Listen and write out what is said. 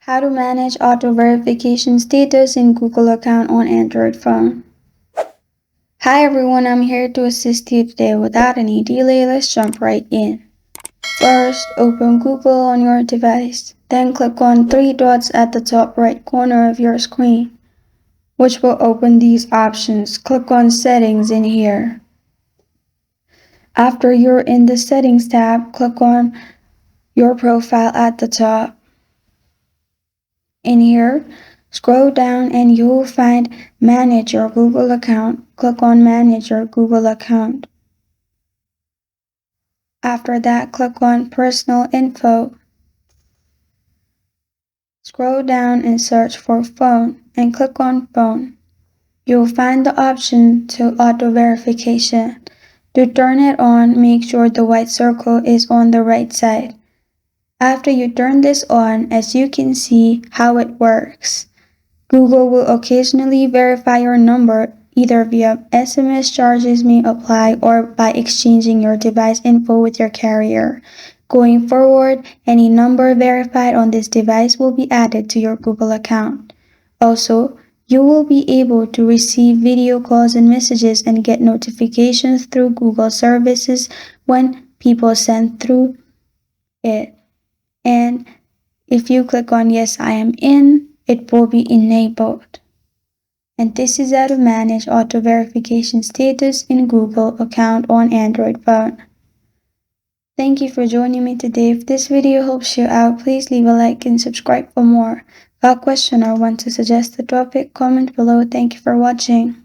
How to manage auto verification status in Google account on Android phone. Hi everyone, I'm here to assist you today. Without any delay, let's jump right in. First, open Google on your device. Then click on three dots at the top right corner of your screen, which will open these options. Click on Settings in here. After you're in the Settings tab, click on your profile at the top. In here, scroll down and you will find Manage your Google account. Click on Manage your Google account. After that, click on Personal Info. Scroll down and search for Phone and click on Phone. You'll find the option to Auto Verification. To turn it on, make sure the white circle is on the right side. After you turn this on, as you can see how it works. Google will occasionally verify your number either via SMS charges may apply or by exchanging your device info with your carrier. Going forward, any number verified on this device will be added to your Google account. Also, you will be able to receive video calls and messages and get notifications through Google services when people send through it. And if you click on Yes, I am in, it will be enabled. And this is how to manage auto verification status in Google account on Android phone. Thank you for joining me today. If this video helps you out, please leave a like and subscribe for more. Got a question or want to suggest a topic? Comment below. Thank you for watching.